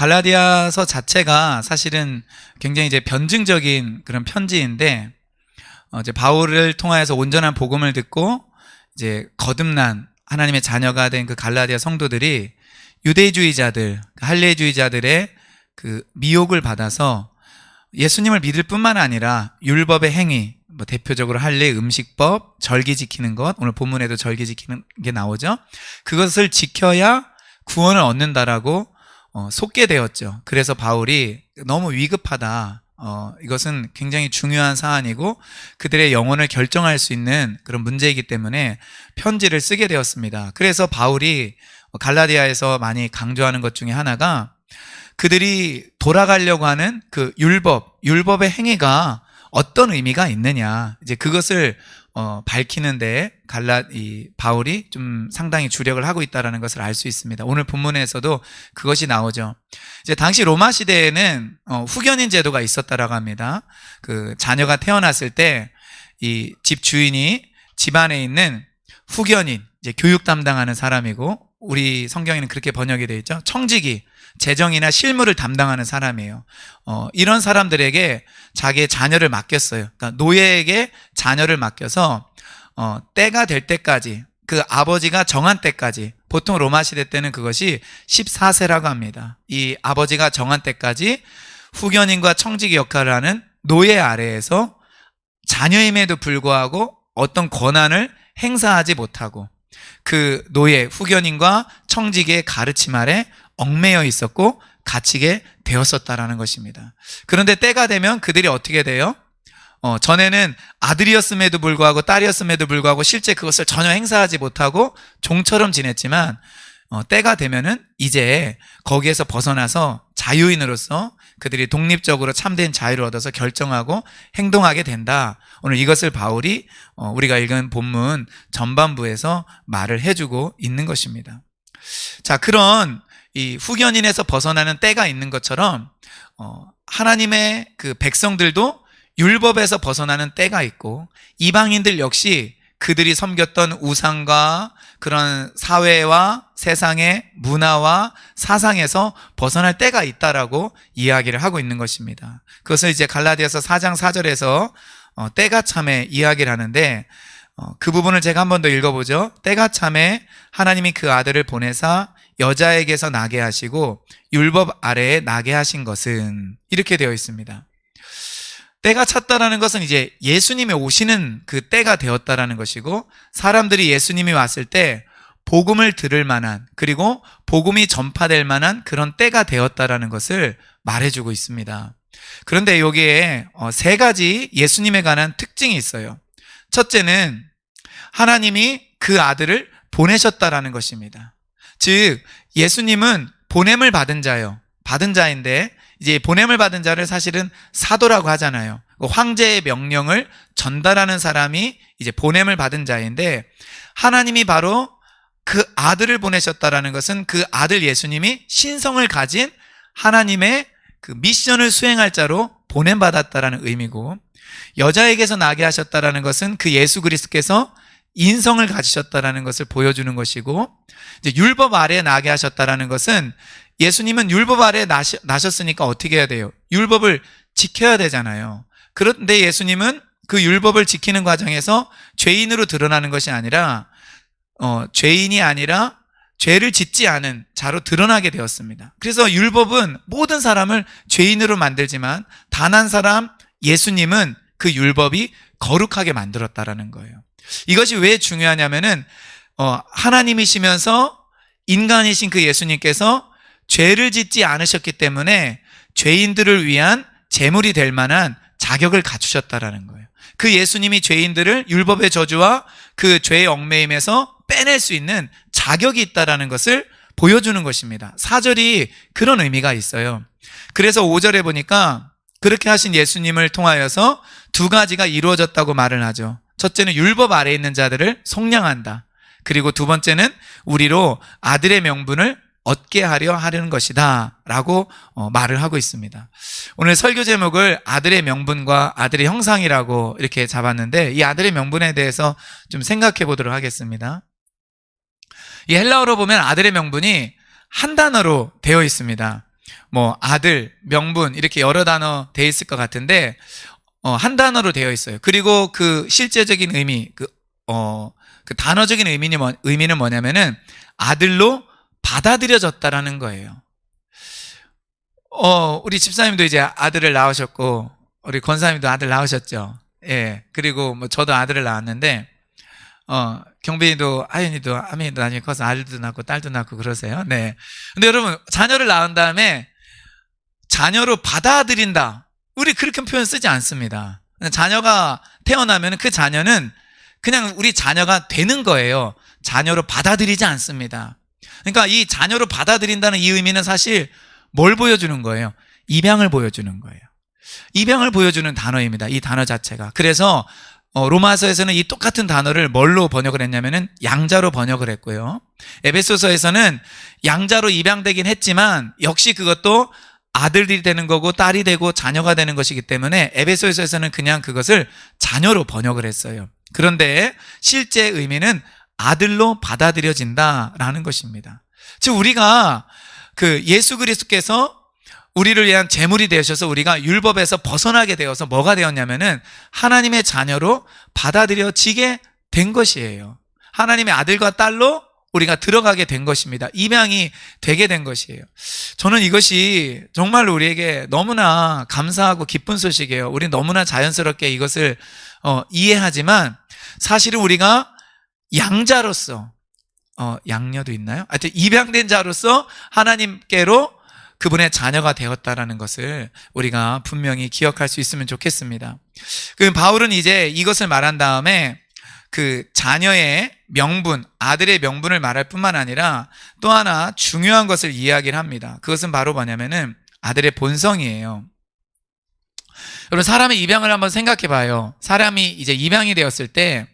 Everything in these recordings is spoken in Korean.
갈라디아서 자체가 사실은 굉장히 이제 변증적인 그런 편지인데, 이제 바울을 통하여서 온전한 복음을 듣고 이제 거듭난 하나님의 자녀가 된 그 갈라디아 성도들이 유대주의자들, 할례주의자들의 그 미혹을 받아서 예수님을 믿을 뿐만 아니라 율법의 행위, 뭐 대표적으로 할례, 음식법, 절기 지키는 것, 오늘 본문에도 절기 지키는 게 나오죠. 그것을 지켜야 구원을 얻는다라고 속게 되었죠. 그래서 바울이 너무 위급하다. 이것은 굉장히 중요한 사안이고 그들의 영혼을 결정할 수 있는 그런 문제이기 때문에 편지를 쓰게 되었습니다. 그래서 바울이 갈라디아에서 많이 강조하는 것 중에 하나가 그들이 돌아가려고 하는 그 율법의 행위가 어떤 의미가 있느냐. 이제 그것을 밝히는데 바울이 좀 상당히 주력을 하고 있다는 것을 알 수 있습니다. 오늘 본문에서도 그것이 나오죠. 이제 당시 로마 시대에는 후견인 제도가 있었다라고 합니다. 그 자녀가 태어났을 때 이 집 주인이 집안에 있는 후견인, 이제 교육 담당하는 사람이고, 우리 성경에는 그렇게 번역이 되어 있죠. 청지기, 재정이나 실무를 담당하는 사람이에요. 이런 사람들에게 자기의 자녀를 맡겼어요. 그러니까 노예에게 자녀를 맡겨서 때가 될 때까지, 그 아버지가 정한 때까지, 보통 로마 시대 때는 그것이 14세라고 합니다. 이 아버지가 정한 때까지 후견인과 청지기 역할을 하는 노예 아래에서 자녀임에도 불구하고 어떤 권한을 행사하지 못하고 그 노예, 후견인과 청지기의 가르침 아래 얽매여 있었고 갇히게 되었었다라는 것입니다. 그런데 때가 되면 그들이 어떻게 돼요? 전에는 아들이었음에도 불구하고 딸이었음에도 불구하고 실제 그것을 전혀 행사하지 못하고 종처럼 지냈지만 때가 되면은 이제 거기에서 벗어나서 자유인으로서 그들이 독립적으로 참된 자유를 얻어서 결정하고 행동하게 된다. 오늘 이것을 바울이 우리가 읽은 본문 전반부에서 말을 해주고 있는 것입니다. 자, 그런 이 후견인에서 벗어나는 때가 있는 것처럼 하나님의 그 백성들도 율법에서 벗어나는 때가 있고, 이방인들 역시 그들이 섬겼던 우상과 그런 사회와 세상의 문화와 사상에서 벗어날 때가 있다라고 이야기를 하고 있는 것입니다. 그것을 이제 갈라디아서 4장 4절에서 때가 참에 이야기를 하는데, 그 부분을 제가 한 번 더 읽어보죠. 때가 참에 하나님이 그 아들을 보내사 여자에게서 나게 하시고 율법 아래에 나게 하신 것은, 이렇게 되어 있습니다. 때가 찼다라는 것은 이제 예수님이 오시는 그 때가 되었다라는 것이고, 사람들이 예수님이 왔을 때 복음을 들을 만한, 그리고 복음이 전파될 만한 그런 때가 되었다라는 것을 말해주고 있습니다. 그런데 여기에 세 가지 예수님에 관한 특징이 있어요. 첫째는 하나님이 그 아들을 보내셨다라는 것입니다. 즉 예수님은 보냄을 받은 자예요. 받은 자인데, 이제 보냄을 받은 자를 사실은 사도라고 하잖아요. 황제의 명령을 전달하는 사람이 이제 보냄을 받은 자인데, 하나님이 바로 그 아들을 보내셨다라는 것은 그 아들 예수님이 신성을 가진 하나님의 그 미션을 수행할 자로 보냄받았다라는 의미고, 여자에게서 나게 하셨다라는 것은 그 예수 그리스도께서 인성을 가지셨다라는 것을 보여주는 것이고, 이제 율법 아래에 나게 하셨다라는 것은 예수님은 율법 아래에 나셨으니까 어떻게 해야 돼요? 율법을 지켜야 되잖아요. 그런데 예수님은 그 율법을 지키는 과정에서 죄인으로 드러나는 것이 아니라 죄인이 아니라 죄를 짓지 않은 자로 드러나게 되었습니다. 그래서 율법은 모든 사람을 죄인으로 만들지만 단 한 사람 예수님은 그 율법이 거룩하게 만들었다라는 거예요. 이것이 왜 중요하냐면은 하나님이시면서 인간이신 그 예수님께서 죄를 짓지 않으셨기 때문에 죄인들을 위한 제물이 될 만한 자격을 갖추셨다라는 거예요. 그 예수님이 죄인들을 율법의 저주와 그 죄의 얽매임에서 빼낼 수 있는 자격이 있다라는 것을 보여주는 것입니다. 4절이 그런 의미가 있어요. 그래서 5절에 보니까 그렇게 하신 예수님을 통하여서 두 가지가 이루어졌다고 말을 하죠. 첫째는 율법 아래에 있는 자들을 속량한다. 그리고 두 번째는 우리로 아들의 명분을 얻게 하려는 것이다 라고 말을 하고 있습니다. 오늘 설교 제목을 아들의 명분과 아들의 형상이라고 이렇게 잡았는데, 이 아들의 명분에 대해서 좀 생각해 보도록 하겠습니다. 이 헬라어로 보면 아들의 명분이 한 단어로 되어 있습니다. 뭐 아들, 명분 이렇게 여러 단어 돼 있을 것 같은데 한 단어로 되어 있어요. 그리고 그 실제적인 의미, 그 단어적인 의미는 뭐냐면은 아들로 받아들여졌다라는 거예요. 우리 집사님도 이제 아들을 낳으셨고, 우리 권사님도 아들 낳으셨죠. 예. 그리고 뭐 저도 아들을 낳았는데, 경빈이도, 하윤이도, 하민이도 나중에 커서 아들도 낳고 딸도 낳고 그러세요. 네. 근데 여러분, 자녀를 낳은 다음에 자녀로 받아들인다. 우리 그렇게 표현 쓰지 않습니다. 자녀가 태어나면 그 자녀는 그냥 우리 자녀가 되는 거예요. 자녀로 받아들이지 않습니다. 그러니까 이 자녀로 받아들인다는 이 의미는 사실 뭘 보여주는 거예요? 입양을 보여주는 거예요. 입양을 보여주는 단어입니다. 이 단어 자체가. 그래서 로마서에서는 이 똑같은 단어를 뭘로 번역을 했냐면은 양자로 번역을 했고요. 에베소서에서는 양자로 입양되긴 했지만 역시 그것도 아들들이 되는 거고 딸이 되고 자녀가 되는 것이기 때문에 에베소서에서는 그냥 그것을 자녀로 번역을 했어요. 그런데 실제 의미는 아들로 받아들여진다라는 것입니다. 즉 우리가 그 예수 그리스도께서 우리를 위한 제물이 되셔서 우리가 율법에서 벗어나게 되어서 뭐가 되었냐면은 하나님의 자녀로 받아들여지게 된 것이에요. 하나님의 아들과 딸로 우리가 들어가게 된 것입니다. 입양이 되게 된 것이에요. 저는 이것이 정말 우리에게 너무나 감사하고 기쁜 소식이에요. 우리 너무나 자연스럽게 이것을 이해하지만 사실은 우리가 양자로서 양녀도 있나요? 하여튼 입양된 자로서 하나님께로 그분의 자녀가 되었다라는 것을 우리가 분명히 기억할 수 있으면 좋겠습니다. 그 바울은 이제 이것을 말한 다음에 그 자녀의 명분, 아들의 명분을 말할 뿐만 아니라 또 하나 중요한 것을 이야기를 합니다. 그것은 바로 뭐냐면은 아들의 본성이에요. 여러분 사람의 입양을 한번 생각해 봐요. 사람이 이제 입양이 되었을 때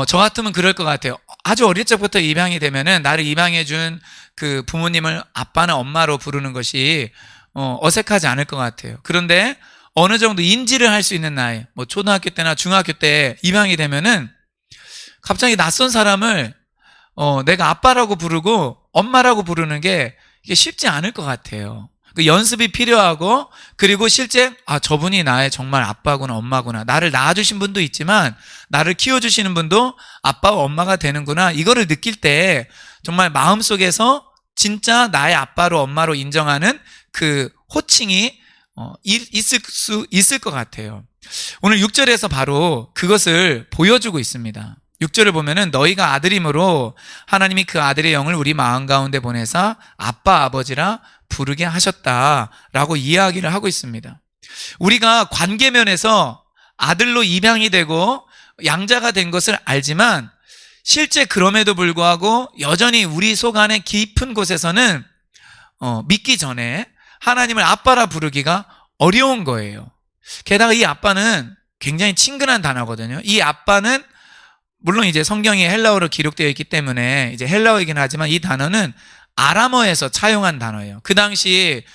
저 같으면 그럴 것 같아요. 아주 어릴 적부터 입양이 되면은 나를 입양해 준 그 부모님을 아빠나 엄마로 부르는 것이 어색하지 않을 것 같아요. 그런데 어느 정도 인지를 할 수 있는 나이, 뭐 초등학교 때나 중학교 때 입양이 되면은 갑자기 낯선 사람을 내가 아빠라고 부르고 엄마라고 부르는 게 이게 쉽지 않을 것 같아요. 그 연습이 필요하고 그리고 실제 저분이 나의 정말 아빠구나 엄마구나, 나를 낳아주신 분도 있지만 나를 키워주시는 분도 아빠와 엄마가 되는구나, 이거를 느낄 때 정말 마음속에서 진짜 나의 아빠로 엄마로 인정하는 그 호칭이 있을 수 있을 것 같아요. 오늘 6절에서 바로 그것을 보여주고 있습니다. 6절을 보면은 너희가 아들이므로 하나님이 그 아들의 영을 우리 마음 가운데 보내사 아빠 아버지라 부르게 하셨다라고 이야기를 하고 있습니다. 우리가 관계면에서 아들로 입양이 되고 양자가 된 것을 알지만 실제 그럼에도 불구하고 여전히 우리 속 안에 깊은 곳에서는 믿기 전에 하나님을 아빠라 부르기가 어려운 거예요. 게다가 이 아빠는 굉장히 친근한 단어거든요. 이 아빠는 물론 이제 성경이 헬라어로 기록되어 있기 때문에 이제 헬라어이긴 하지만 이 단어는 아람어에서 차용한 단어예요. 그 당시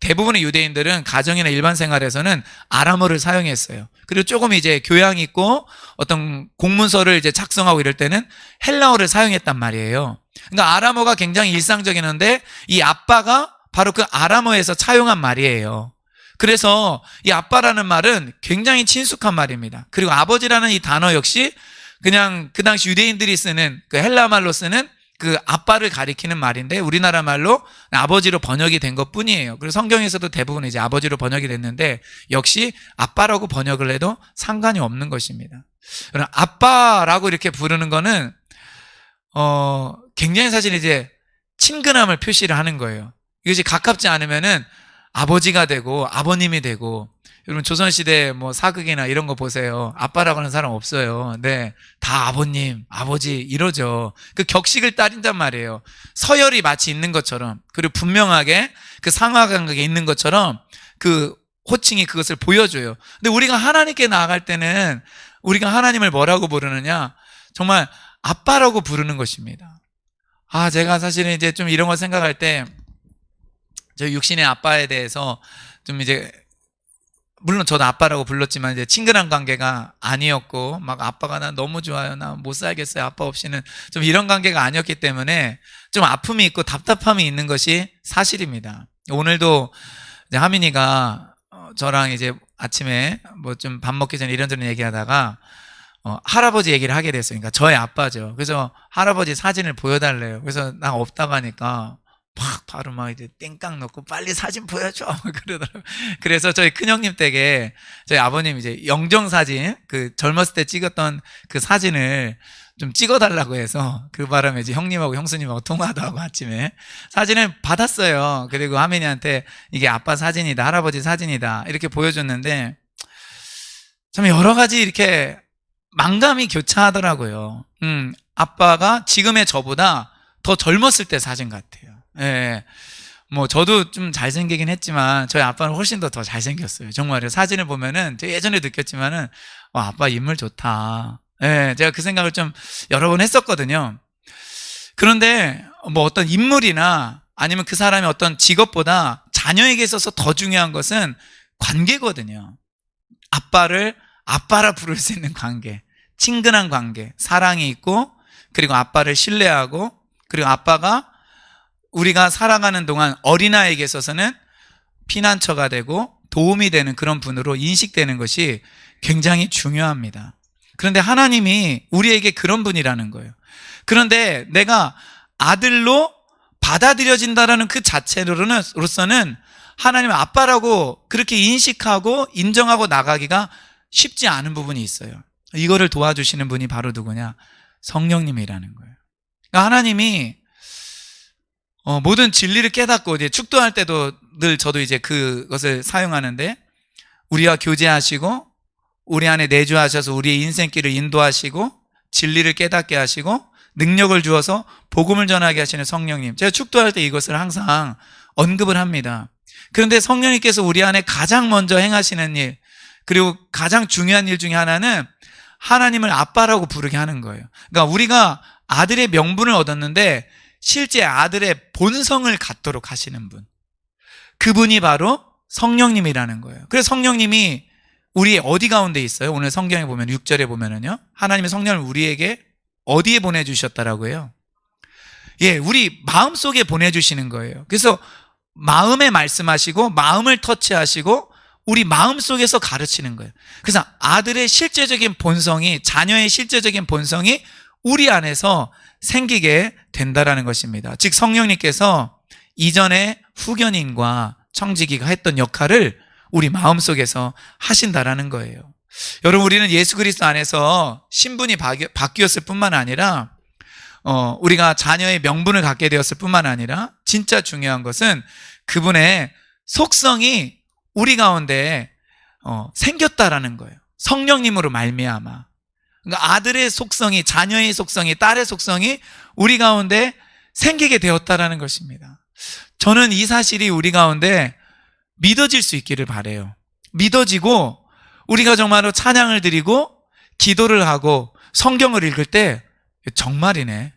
대부분의 유대인들은 가정이나 일반 생활에서는 아람어를 사용했어요. 그리고 조금 이제 교양 있고 어떤 공문서를 이제 작성하고 이럴 때는 헬라어를 사용했단 말이에요. 그러니까 아람어가 굉장히 일상적이었는데 이 아빠가 바로 그 아람어에서 차용한 말이에요. 그래서 이 아빠라는 말은 굉장히 친숙한 말입니다. 그리고 아버지라는 이 단어 역시 그냥 그 당시 유대인들이 쓰는 그 헬라 말로 쓰는 그 아빠를 가리키는 말인데 우리나라 말로 아버지로 번역이 된 것 뿐이에요. 그래서 성경에서도 대부분 이제 아버지로 번역이 됐는데 역시 아빠라고 번역을 해도 상관이 없는 것입니다. 그럼 아빠라고 이렇게 부르는 거는 굉장히 사실 이제 친근함을 표시를 하는 거예요. 이것이 가깝지 않으면은 아버지가 되고 아버님이 되고, 여러분 조선시대 뭐 사극이나 이런 거 보세요. 아빠라고 하는 사람 없어요. 네, 다 아버님, 아버지 이러죠. 그 격식을 따른단 말이에요. 서열이 마치 있는 것처럼, 그리고 분명하게 그 상하 관계에 있는 것처럼 그 호칭이 그것을 보여줘요. 근데 우리가 하나님께 나아갈 때는 우리가 하나님을 뭐라고 부르느냐? 정말 아빠라고 부르는 것입니다. 제가 사실은 이제 좀 이런 거 생각할 때 저 육신의 아빠에 대해서 좀 이제 물론 저도 아빠라고 불렀지만 이제 친근한 관계가 아니었고 막 아빠가 나 너무 좋아요, 나 못 살겠어요, 아빠 없이는, 좀 이런 관계가 아니었기 때문에 좀 아픔이 있고 답답함이 있는 것이 사실입니다. 오늘도 이제 하민이가 저랑 이제 아침에 뭐 좀 밥 먹기 전에 이런저런 얘기하다가 할아버지 얘기를 하게 됐어요. 그러니까 저의 아빠죠. 그래서 할아버지 사진을 보여달래요. 그래서 나 없다고 하니까 막 바로 막 이제 땡깡 넣고 빨리 사진 보여줘 그러더라고요. 그래서 저희 큰형님 댁에 저희 아버님 이제 영정 사진, 그 젊었을 때 찍었던 그 사진을 좀 찍어달라고 해서 그 바람에 이제 형님하고 형수님하고 통화도 하고 아침에 사진을 받았어요. 그리고 하민이한테 이게 아빠 사진이다, 할아버지 사진이다 이렇게 보여줬는데 참 여러 가지 이렇게 만감이 교차하더라고요. 아빠가 지금의 저보다 더 젊었을 때 사진 같아요. 예. 뭐 저도 좀 잘생기긴 했지만 저희 아빠는 훨씬 더 잘생겼어요. 정말요. 사진을 보면은 제가 예전에 느꼈지만은 아빠 인물 좋다. 예, 제가 그 생각을 좀 여러 번 했었거든요. 그런데 뭐 어떤 인물이나 아니면 그 사람의 어떤 직업보다 자녀에게 있어서 더 중요한 것은 관계거든요. 아빠를 아빠라 부를 수 있는 관계, 친근한 관계, 사랑이 있고, 그리고 아빠를 신뢰하고, 그리고 아빠가 우리가 살아가는 동안 어린아이에게 있어서는 피난처가 되고 도움이 되는 그런 분으로 인식되는 것이 굉장히 중요합니다. 그런데 하나님이 우리에게 그런 분이라는 거예요. 그런데 내가 아들로 받아들여진다라는 그 자체로서는 하나님의 아빠라고 그렇게 인식하고 인정하고 나가기가 쉽지 않은 부분이 있어요. 이거를 도와주시는 분이 바로 누구냐? 성령님이라는 거예요. 그러니까 하나님이 모든 진리를 깨닫고 이제 축도할 때도 늘 저도 이제 그것을 사용하는데 우리와 교제하시고 우리 안에 내주하셔서 우리의 인생길을 인도하시고 진리를 깨닫게 하시고 능력을 주어서 복음을 전하게 하시는 성령님. 제가 축도할 때 이것을 항상 언급을 합니다. 그런데 성령님께서 우리 안에 가장 먼저 행하시는 일, 그리고 가장 중요한 일 중에 하나는 하나님을 아빠라고 부르게 하는 거예요. 그러니까 우리가 아들의 명분을 얻었는데 실제 아들의 본성을 갖도록 하시는 분, 그분이 바로 성령님이라는 거예요. 그래서 성령님이 우리 어디 가운데 있어요? 오늘 성경에 보면 6절에 보면은요, 하나님의 성령을 우리에게 어디에 보내주셨다라고 해요? 예, 우리 마음속에 보내주시는 거예요. 그래서 마음에 말씀하시고 마음을 터치하시고 우리 마음속에서 가르치는 거예요. 그래서 아들의 실제적인 본성이, 자녀의 실제적인 본성이 우리 안에서 생기게 된다라는 것입니다. 즉 성령님께서 이전에 후견인과 청지기가 했던 역할을 우리 마음속에서 하신다라는 거예요. 여러분, 우리는 예수 그리스도 안에서 신분이 바뀌었을 뿐만 아니라 우리가 자녀의 명분을 갖게 되었을 뿐만 아니라 진짜 중요한 것은 그분의 속성이 우리 가운데 생겼다라는 거예요. 성령님으로 말미암아. 그러니까 아들의 속성이, 자녀의 속성이, 딸의 속성이 우리 가운데 생기게 되었다라는 것입니다. 저는 이 사실이 우리 가운데 믿어질 수 있기를 바라요. 믿어지고 우리가 정말로 찬양을 드리고 기도를 하고 성경을 읽을 때 정말이네,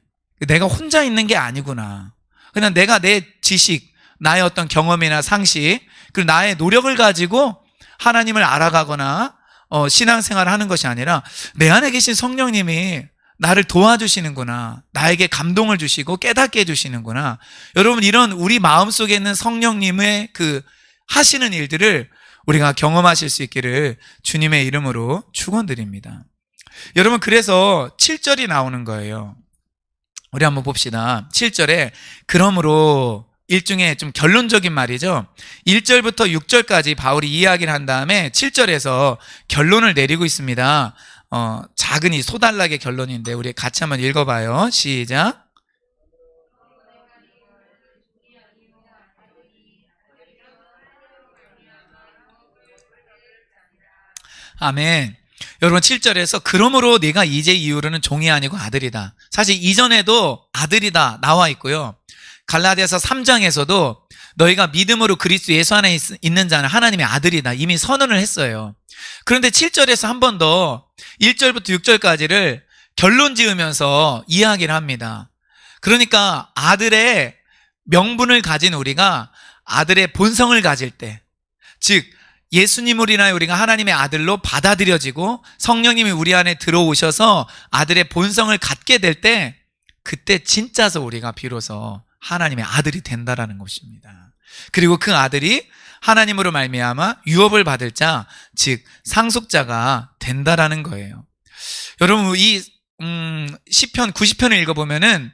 내가 혼자 있는 게 아니구나, 그냥 내가 내 지식, 나의 어떤 경험이나 상식, 그리고 나의 노력을 가지고 하나님을 알아가거나 신앙생활을 하는 것이 아니라 내 안에 계신 성령님이 나를 도와주시는구나, 나에게 감동을 주시고 깨닫게 해주시는구나. 여러분, 이런 우리 마음속에 있는 성령님의 그 하시는 일들을 우리가 경험하실 수 있기를 주님의 이름으로 축원드립니다. 여러분, 그래서 7절이 나오는 거예요. 우리 한번 봅시다. 7절에 그러므로, 일종의 좀 결론적인 말이죠. 1절부터 6절까지 바울이 이야기를 한 다음에 7절에서 결론을 내리고 있습니다. 작은 이 소단락의 결론인데 우리 같이 한번 읽어봐요. 시작. 아멘. 여러분, 7절에서 그러므로 네가 이제 이후로는 종이 아니고 아들이다. 사실 이전에도 아들이다 나와 있고요. 갈라디아서 3장에서도 너희가 믿음으로 그리스도 예수 안에 있는 자는 하나님의 아들이다 이미 선언을 했어요. 그런데 7절에서 한 번 더 1절부터 6절까지를 결론 지으면서 이야기를 합니다. 그러니까 아들의 명분을 가진 우리가 아들의 본성을 가질 때, 즉 예수님을 인하여 우리가 하나님의 아들로 받아들여지고 성령님이 우리 안에 들어오셔서 아들의 본성을 갖게 될 때, 그때 진짜서 우리가 비로소 하나님의 아들이 된다라는 것입니다. 그리고 그 아들이 하나님으로 말미암아 유업을 받을 자, 즉 상속자가 된다라는 거예요. 여러분, 이 시편 90편을 읽어보면은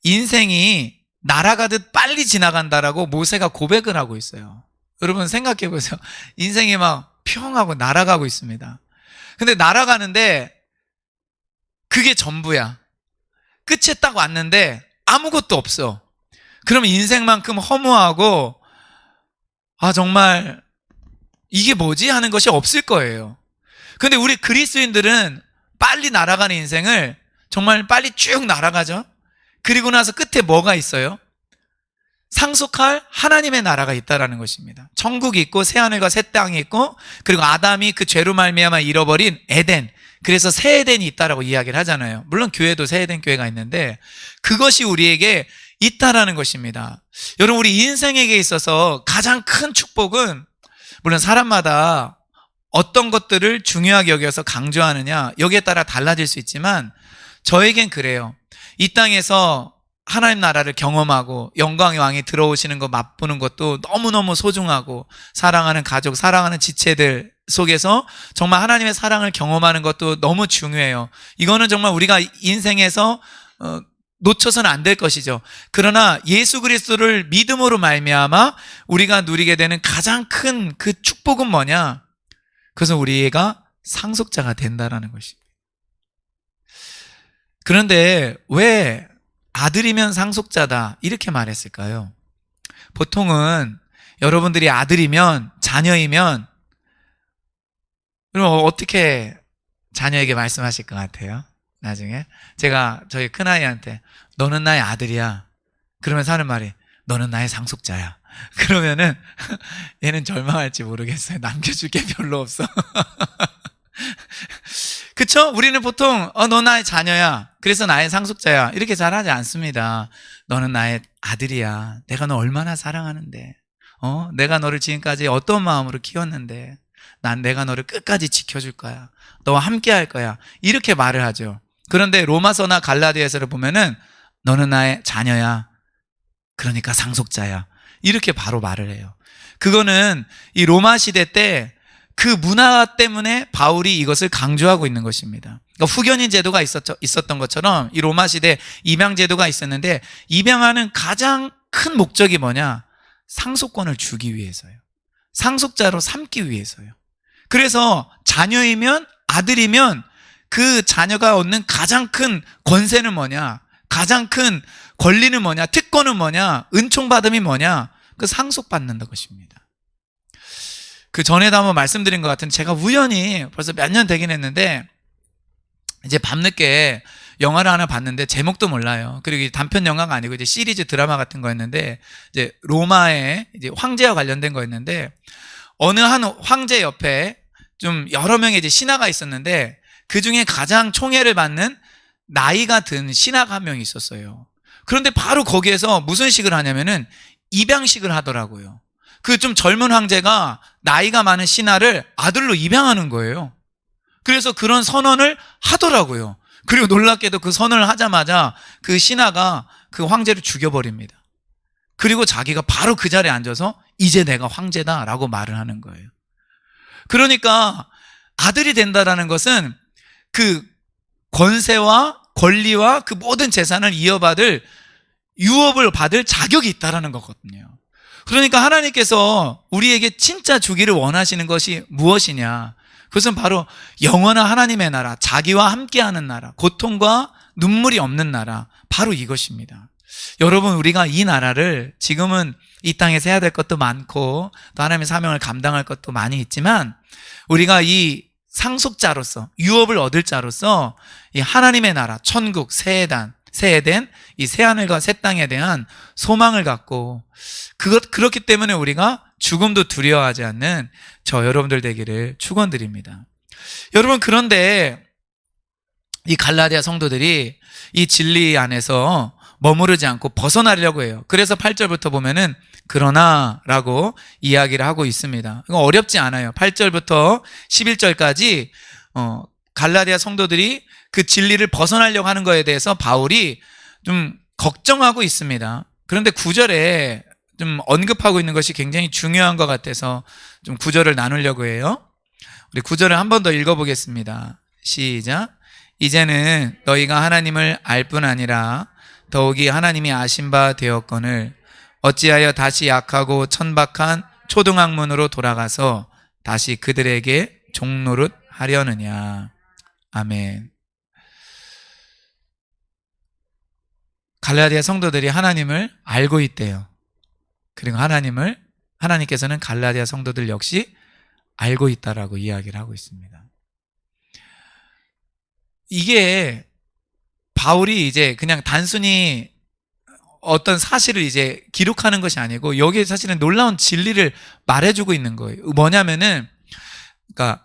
인생이 날아가듯 빨리 지나간다라고 모세가 고백을 하고 있어요. 여러분 생각해 보세요. 인생이 막 평하고 날아가고 있습니다. 근데 날아가는데 그게 전부야. 끝에 딱 왔는데 아무것도 없어. 그럼 인생만큼 허무하고 정말 이게 뭐지? 하는 것이 없을 거예요. 근데 우리 그리스도인들은 빨리 날아가는 인생을 정말 빨리 쭉 날아가죠. 그리고 나서 끝에 뭐가 있어요? 상속할 하나님의 나라가 있다라는 것입니다. 천국이 있고 새하늘과 새 땅이 있고, 그리고 아담이 그 죄로 말미암아 잃어버린 에덴, 그래서 새 에덴이 있다라고 이야기를 하잖아요. 물론 교회도 새 에덴 교회가 있는데 그것이 우리에게 있다라는 것입니다. 여러분, 우리 인생에게 있어서 가장 큰 축복은, 물론 사람마다 어떤 것들을 중요하게 여겨서 강조하느냐 여기에 따라 달라질 수 있지만 저에겐 그래요. 이 땅에서 하나님 나라를 경험하고 영광의 왕이 들어오시는 거 맛보는 것도 너무너무 소중하고, 사랑하는 가족, 사랑하는 지체들 속에서 정말 하나님의 사랑을 경험하는 것도 너무 중요해요. 이거는 정말 우리가 인생에서 놓쳐서는 안 될 것이죠. 그러나 예수 그리스도를 믿음으로 말미암아 우리가 누리게 되는 가장 큰 그 축복은 뭐냐? 그것은 우리가 상속자가 된다라는 것입니다. 그런데 왜 아들이면 상속자다 이렇게 말했을까요? 보통은 여러분들이 아들이면, 자녀이면, 그럼 어떻게 자녀에게 말씀하실 것 같아요? 나중에 제가 저희 큰아이한테 너는 나의 아들이야 그러면서 하는 말이 너는 나의 상속자야. 그러면은 얘는 절망할지 모르겠어요. 남겨줄 게 별로 없어. 그쵸? 우리는 보통 너 나의 자녀야, 그래서 나의 상속자야, 이렇게 잘하지 않습니다. 너는 나의 아들이야. 내가 너 얼마나 사랑하는데, 내가 너를 지금까지 어떤 마음으로 키웠는데, 내가 너를 끝까지 지켜줄 거야. 너와 함께 할 거야. 이렇게 말을 하죠. 그런데 로마서나 갈라디아서를 보면은 너는 나의 자녀야, 그러니까 상속자야, 이렇게 바로 말을 해요. 그거는 이 로마 시대 때 그 문화 때문에 바울이 이것을 강조하고 있는 것입니다. 그러니까 후견인 제도가 있었던 것처럼 이 로마 시대 입양 제도가 있었는데, 입양하는 가장 큰 목적이 뭐냐? 상속권을 주기 위해서요. 상속자로 삼기 위해서요. 그래서 자녀이면, 아들이면 그 자녀가 얻는 가장 큰 권세는 뭐냐? 가장 큰 권리는 뭐냐? 특권은 뭐냐? 은총받음이 뭐냐? 그 상속받는 것입니다. 그 전에도 한번 말씀드린 것 같은데, 제가 우연히 벌써 몇 년 되긴 했는데 이제 밤늦게 영화를 하나 봤는데 제목도 몰라요. 그리고 단편 영화가 아니고 이제 시리즈 드라마 같은 거였는데, 이제 로마의 이제 황제와 관련된 거였는데, 어느 한 황제 옆에 좀 여러 명의 이제 신하가 있었는데 그 중에 가장 총애를 받는 나이가 든 신하가 한 명이 있었어요. 그런데 바로 거기에서 무슨 식을 하냐면은 입양식을 하더라고요. 그 좀 젊은 황제가 나이가 많은 신하를 아들로 입양하는 거예요. 그래서 그런 선언을 하더라고요. 그리고 놀랍게도 그 선언을 하자마자 그 신하가 그 황제를 죽여버립니다. 그리고 자기가 바로 그 자리에 앉아서 이제 내가 황제다라고 말을 하는 거예요. 그러니까 아들이 된다라는 것은 그 권세와 권리와 그 모든 재산을 이어받을, 유업을 받을 자격이 있다라는 거거든요. 그러니까 하나님께서 우리에게 진짜 주기를 원하시는 것이 무엇이냐? 그것은 바로 영원한 하나님의 나라, 자기와 함께하는 나라, 고통과 눈물이 없는 나라, 바로 이것입니다. 여러분, 우리가 이 나라를 지금은 이 땅에서 해야 될 것도 많고 또 하나님의 사명을 감당할 것도 많이 있지만, 우리가 이 상속자로서, 유업을 얻을 자로서 이 하나님의 나라, 천국, 새 에덴, 이 새하늘과 새 땅에 대한 소망을 갖고, 그렇기 때문에 우리가 죽음도 두려워하지 않는 저 여러분들 되기를 축원드립니다. 여러분, 그런데 이 갈라디아 성도들이 이 진리 안에서 머무르지 않고 벗어나려고 해요. 그래서 8절부터 보면은 그러나 라고 이야기를 하고 있습니다. 이거 어렵지 않아요. 8절부터 11절까지 갈라디아 성도들이 그 진리를 벗어나려고 하는 거에 대해서 바울이 좀 걱정하고 있습니다. 그런데 9절에 좀 언급하고 있는 것이 굉장히 중요한 것 같아서 좀 구절을 나누려고 해요. 우리 구절을 한 번 더 읽어보겠습니다. 시작. 이제는 너희가 하나님을 알 뿐 아니라 더욱이 하나님이 아신 바 되었거늘 어찌하여 다시 약하고 천박한 초등학문으로 돌아가서 다시 그들에게 종노릇 하려느냐. 아멘. 갈라디아 성도들이 하나님을 알고 있대요. 그리고 하나님께서는 갈라디아 성도들 역시 알고 있다라고 이야기를 하고 있습니다. 이게 바울이 이제 그냥 단순히 어떤 사실을 이제 기록하는 것이 아니고 여기에 사실은 놀라운 진리를 말해주고 있는 거예요. 뭐냐면은, 그러니까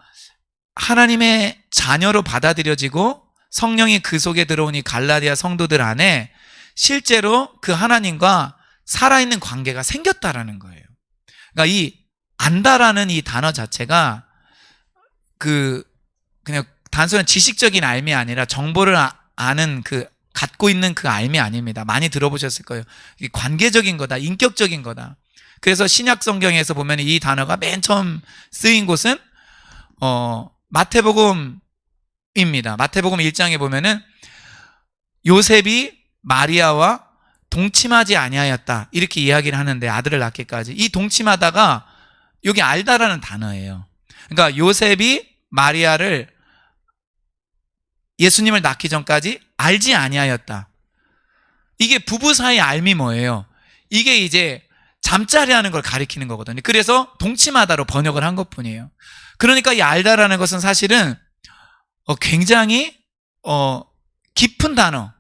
하나님의 자녀로 받아들여지고 성령이 그 속에 들어오니 갈라디아 성도들 안에 실제로 그 하나님과 살아있는 관계가 생겼다라는 거예요. 그러니까 이 안다라는 이 단어 자체가 그냥 단순한 지식적인 알미 아니라 정보를 아는 갖고 있는 그 알미 아닙니다. 많이 들어보셨을 거예요. 관계적인 거다, 인격적인 거다. 그래서 신약 성경에서 보면 이 단어가 맨 처음 쓰인 곳은 마태복음입니다. 마태복음 1장에 보면은 요셉이 마리아와 동침하지 아니하였다 이렇게 이야기를 하는데, 아들을 낳기까지 이 동침하다가 여기 알다라는 단어예요. 그러니까 요셉이 마리아를 예수님을 낳기 전까지 알지 아니하였다. 이게 부부 사이 알미 뭐예요? 이게 이제 잠자리하는 걸 가리키는 거거든요. 그래서 동침하다로 번역을 한 것뿐이에요. 그러니까 이 알다라는 것은 사실은 굉장히 깊은 단어,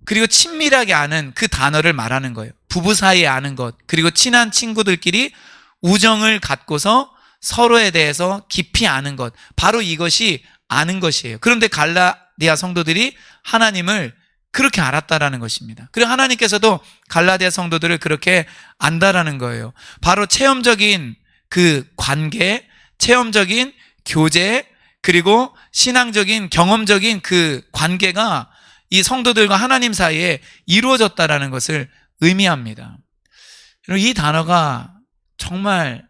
그리고 친밀하게 아는 그 단어를 말하는 거예요. 부부 사이에 아는 것, 그리고 친한 친구들끼리 우정을 갖고서 서로에 대해서 깊이 아는 것, 바로 이것이 아는 것이에요. 그런데 갈라디아 성도들이 하나님을 그렇게 알았다라는 것입니다. 그리고 하나님께서도 갈라디아 성도들을 그렇게 안다라는 거예요. 바로 체험적인 그 관계, 체험적인 교제, 그리고 신앙적인 경험적인 그 관계가 이 성도들과 하나님 사이에 이루어졌다라는 것을 의미합니다. 이 단어가 정말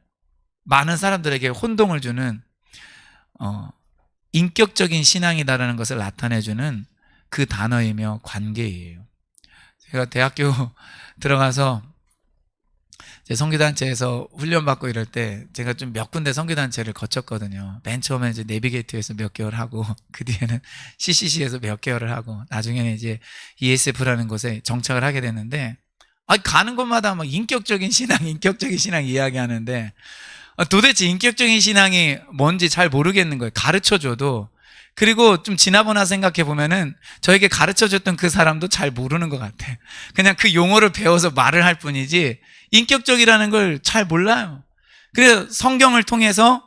많은 사람들에게 혼동을 주는 인격적인 신앙이다라는 것을 나타내주는 그 단어이며 관계예요. 제가 대학교 들어가서 제 선교단체에서 훈련받고 이럴 때 제가 좀 몇 군데 선교단체를 거쳤거든요. 맨 처음에 이제 내비게이트에서 몇 개월 하고, 그 뒤에는 CCC에서 몇 개월을 하고, 나중에는 이제 ESF라는 곳에 정착을 하게 됐는데, 가는 곳마다 막 인격적인 신앙 이야기하는데, 도대체 인격적인 신앙이 뭔지 잘 모르겠는 거예요. 가르쳐줘도. 그리고 좀 지나보나 생각해 보면은 저에게 가르쳐줬던 그 사람도 잘 모르는 것 같아. 그냥 그 용어를 배워서 말을 할 뿐이지 인격적이라는 걸 잘 몰라요. 그래서 성경을 통해서,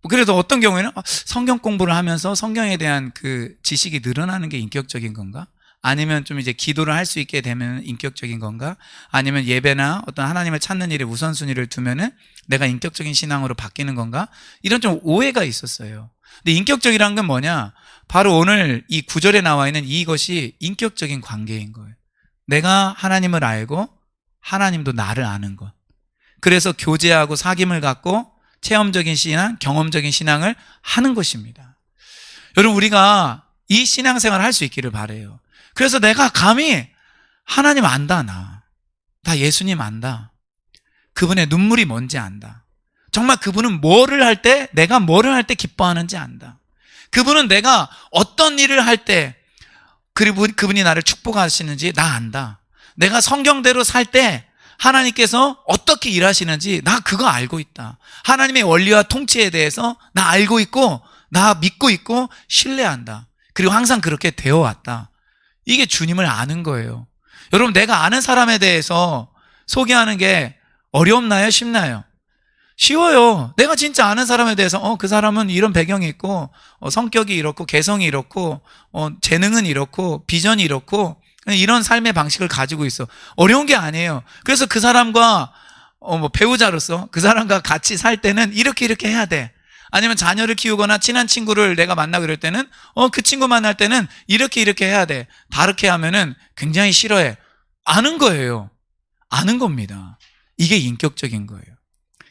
그래도 어떤 경우에는 성경 공부를 하면서 성경에 대한 그 지식이 늘어나는 게 인격적인 건가? 아니면 좀 이제 기도를 할 수 있게 되면 인격적인 건가? 아니면 예배나 어떤 하나님을 찾는 일에 우선순위를 두면은 내가 인격적인 신앙으로 바뀌는 건가? 이런 좀 오해가 있었어요. 근데 인격적이란 건 뭐냐? 바로 오늘 이 구절에 나와 있는 이것이 인격적인 관계인 거예요. 내가 하나님을 알고 하나님도 나를 아는 것. 그래서 교제하고 사귐을 갖고 체험적인 신앙, 경험적인 신앙을 하는 것입니다. 여러분, 우리가 이 신앙생활을 할 수 있기를 바라요. 그래서 내가 감히 하나님 안다, 나 예수님 안다, 그분의 눈물이 뭔지 안다, 정말 그분은 내가 뭐를 할 때 기뻐하는지 안다, 그분은 내가 어떤 일을 할 때 그분이 나를 축복하시는지 나 안다, 내가 성경대로 살 때 하나님께서 어떻게 일하시는지 나 그거 알고 있다, 하나님의 원리와 통치에 대해서 나 알고 있고 나 믿고 있고 신뢰한다, 그리고 항상 그렇게 되어 왔다. 이게 주님을 아는 거예요. 여러분, 내가 아는 사람에 대해서 소개하는 게 어렵나요? 쉽나요? 쉬워요. 내가 진짜 아는 사람에 대해서 그 사람은 이런 배경이 있고 성격이 이렇고 개성이 이렇고 재능은 이렇고 비전이 이렇고 이런 삶의 방식을 가지고 있어. 어려운 게 아니에요. 그래서 그 사람과 배우자로서 그 사람과 같이 살 때는 이렇게 해야 돼. 아니면 자녀를 키우거나 친한 친구를 내가 만나고 이럴 때는 그 친구 만날 때는 이렇게 해야 돼. 다르게 하면은 굉장히 싫어해. 아는 거예요. 아는 겁니다. 이게 인격적인 거예요.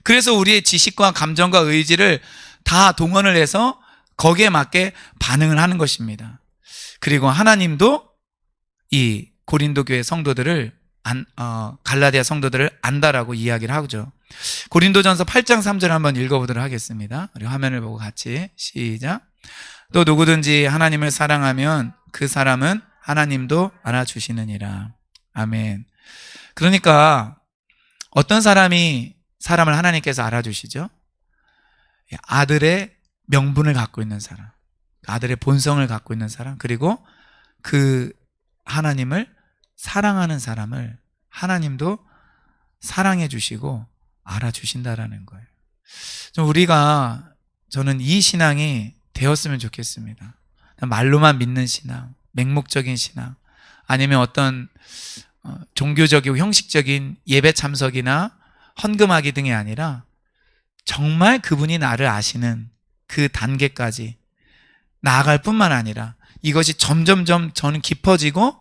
그래서 우리의 지식과 감정과 의지를 다 동원을 해서 거기에 맞게 반응을 하는 것입니다. 그리고 하나님도 이 고린도 교회 성도들을 갈라디아 성도들을 안다라고 이야기를 하죠. 고린도전서 8장 3절 한번 읽어보도록 하겠습니다. 우리 화면을 보고 같이 시작. 또 누구든지 하나님을 사랑하면 그 사람은 하나님도 알아주시느니라. 아멘. 그러니까 어떤 사람이 사람을 하나님께서 알아주시죠? 아들의 명분을 갖고 있는 사람, 아들의 본성을 갖고 있는 사람, 그리고 그 하나님을 사랑하는 사람을 하나님도 사랑해 주시고 알아주신다라는 거예요. 저는 이 신앙이 되었으면 좋겠습니다. 말로만 믿는 신앙, 맹목적인 신앙, 아니면 어떤 종교적이고 형식적인 예배 참석이나 헌금하기 등이 아니라 정말 그분이 나를 아시는 그 단계까지 나아갈 뿐만 아니라 이것이 점점점 저는 깊어지고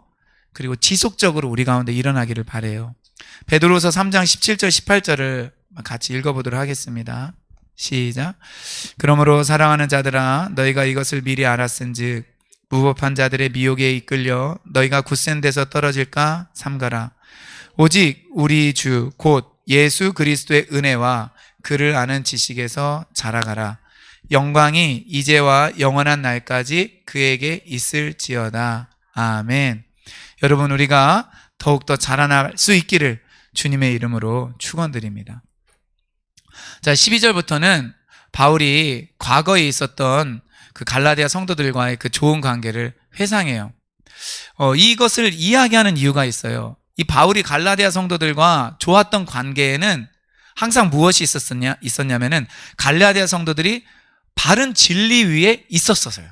그리고 지속적으로 우리 가운데 일어나기를 바라요. 베드로서 3장 17절 18절을 같이 읽어보도록 하겠습니다. 시작. 그러므로 사랑하는 자들아 너희가 이것을 미리 알았은즉 무법한 자들의 미혹에 이끌려 너희가 굳센 데서 떨어질까 삼가라. 오직 우리 주 곧 예수 그리스도의 은혜와 그를 아는 지식에서 자라가라. 영광이 이제와 영원한 날까지 그에게 있을지어다. 아멘. 여러분, 우리가 더욱더 자라날 수 있기를 주님의 이름으로 축원드립니다. 자, 12절부터는 바울이 과거에 있었던 그 갈라디아 성도들과의 그 좋은 관계를 회상해요. 이것을 이야기하는 이유가 있어요. 이 바울이 갈라디아 성도들과 좋았던 관계에는 항상 무엇이 있었냐면은 갈라디아 성도들이 바른 진리 위에 있었어요.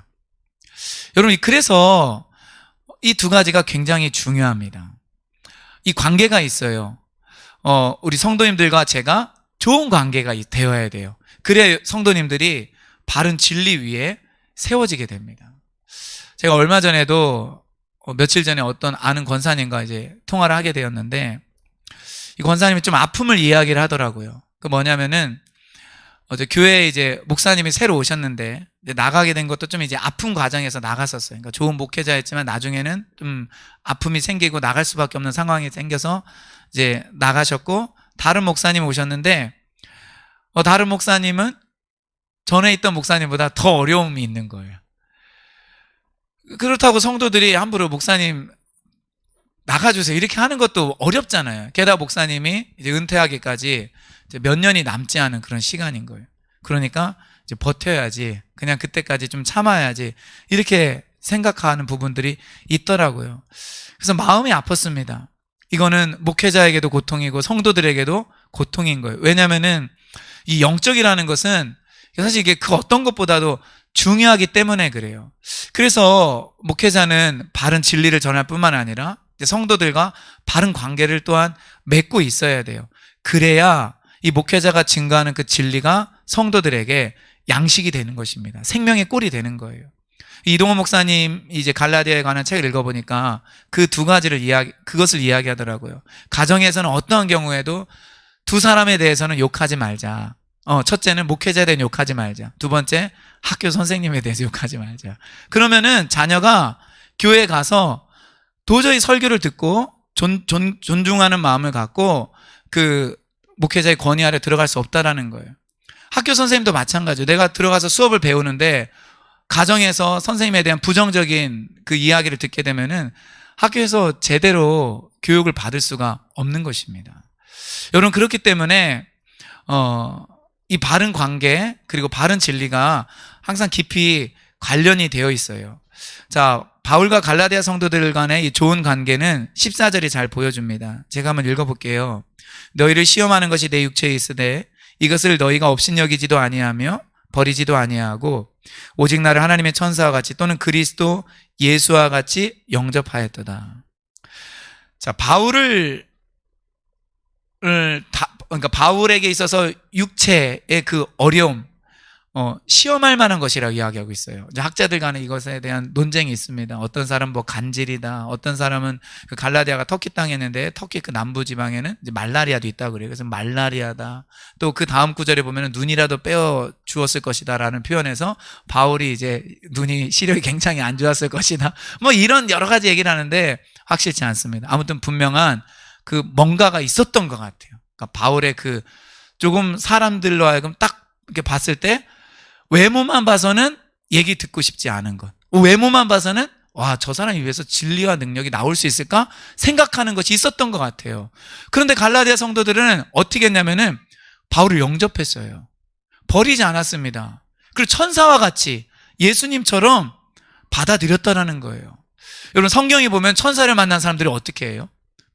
여러분, 그래서 이 두 가지가 굉장히 중요합니다. 이 관계가 있어요. 우리 성도님들과 제가 좋은 관계가 되어야 돼요. 그래야 성도님들이 바른 진리 위에 세워지게 됩니다. 제가 얼마 전에도 며칠 전에 어떤 아는 권사님과 이제 통화를 하게 되었는데 이 권사님이 좀 아픔을 이야기를 하더라고요. 그 뭐냐면은 어제 교회에 이제 목사님이 새로 오셨는데 이제 나가게 된 것도 좀 이제 아픈 과정에서 나갔었어요. 그러니까 좋은 목회자였지만 나중에는 좀 아픔이 생기고 나갈 수밖에 없는 상황이 생겨서 이제 나가셨고 다른 목사님 오셨는데 다른 목사님은 전에 있던 목사님보다 더 어려움이 있는 거예요. 그렇다고 성도들이 함부로 목사님 나가주세요 이렇게 하는 것도 어렵잖아요. 게다가 목사님이 이제 은퇴하기까지 이제 몇 년이 남지 않은 그런 시간인 거예요. 그러니까 이제 버텨야지, 그냥 그때까지 좀 참아야지 이렇게 생각하는 부분들이 있더라고요. 그래서 마음이 아팠습니다. 이거는 목회자에게도 고통이고 성도들에게도 고통인 거예요. 왜냐하면은 이 영적이라는 것은 사실 이게 그 어떤 것보다도 중요하기 때문에 그래요. 그래서 목회자는 바른 진리를 전할 뿐만 아니라 성도들과 바른 관계를 또한 맺고 있어야 돼요. 그래야 이 목회자가 증거하는 그 진리가 성도들에게 양식이 되는 것입니다. 생명의 꼴이 되는 거예요. 이동호 목사님 이제 갈라디아에 관한 책을 읽어보니까 그 두 가지를 그것을 이야기하더라고요. 가정에서는 어떠한 경우에도 두 사람에 대해서는 욕하지 말자. 첫째는 목회자에 대해 욕하지 말자. 두 번째, 학교 선생님에 대해서 욕하지 말자. 그러면은 자녀가 교회에 가서 도저히 설교를 듣고 존중하는 마음을 갖고 그 목회자의 권위 아래 들어갈 수 없다라는 거예요. 학교 선생님도 마찬가지예요. 내가 들어가서 수업을 배우는데 가정에서 선생님에 대한 부정적인 그 이야기를 듣게 되면은 학교에서 제대로 교육을 받을 수가 없는 것입니다. 여러분, 그렇기 때문에 이 바른 관계 그리고 바른 진리가 항상 깊이 관련이 되어 있어요. 자, 바울과 갈라디아 성도들 간의 이 좋은 관계는 14절이 잘 보여줍니다. 제가 한번 읽어볼게요. 너희를 시험하는 것이 내 육체에 있으되 이것을 너희가 업신여기지도 아니하며 버리지도 아니하고 오직 나를 하나님의 천사와 같이 또는 그리스도 예수와 같이 영접하였도다. 자, 그러니까 바울에게 있어서 육체의 그 어려움, 시험할 만한 것이라고 이야기하고 있어요. 이제 학자들 간에 이것에 대한 논쟁이 있습니다. 어떤 사람은 뭐 간질이다. 어떤 사람은 그 갈라디아가 터키 땅에 있는데 터키 그 남부 지방에는 이제 말라리아도 있다고 그래요. 그래서 말라리아다. 또 그 다음 구절에 보면은 눈이라도 빼어 주었을 것이다라는 표현에서 바울이 이제 눈이 시력이 굉장히 안 좋았을 것이다. 뭐 이런 여러 가지 얘기를 하는데 확실치 않습니다. 아무튼 분명한 그 뭔가가 있었던 것 같아요. 그러니까 바울의 그 조금 사람들로 하여금 딱 이렇게 봤을 때 외모만 봐서는 얘기 듣고 싶지 않은 것. 외모만 봐서는 와, 저 사람 입에서 진리와 능력이 나올 수 있을까? 생각하는 것이 있었던 것 같아요. 그런데 갈라디아 성도들은 어떻게 했냐면은 바울을 영접했어요. 버리지 않았습니다. 그리고 천사와 같이 예수님처럼 받아들였다라는 거예요. 여러분 성경에 보면 천사를 만난 사람들이 어떻게 해요?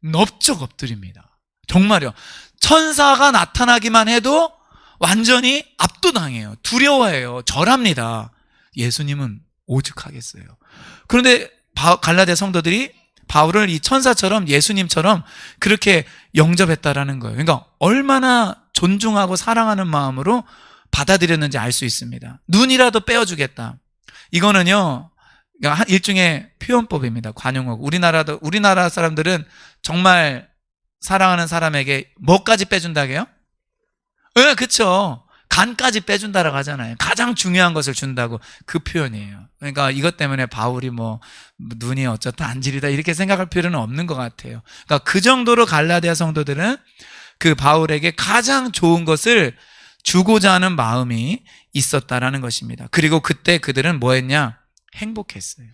넙적 엎드립니다. 정말요. 천사가 나타나기만 해도 완전히 압도당해요. 두려워해요. 절합니다. 예수님은 오죽하겠어요. 그런데 갈라디아 성도들이 바울을 이 천사처럼 예수님처럼 그렇게 영접했다라는 거예요. 그러니까 얼마나 존중하고 사랑하는 마음으로 받아들였는지 알 수 있습니다. 눈이라도 빼어주겠다. 이거는요, 그러니까 일종의 표현법입니다. 관용어고. 우리나라 사람들은 정말 사랑하는 사람에게 뭐까지 빼준다게요? 네, 그쵸. 간까지 빼준다라고 하잖아요. 가장 중요한 것을 준다고 그 표현이에요. 그러니까 이것 때문에 바울이 뭐 눈이 어쩌다 안질이다 이렇게 생각할 필요는 없는 것 같아요. 그러니까 그 정도로 갈라디아 성도들은 그 바울에게 가장 좋은 것을 주고자 하는 마음이 있었다라는 것입니다. 그리고 그때 그들은 뭐 했냐? 행복했어요.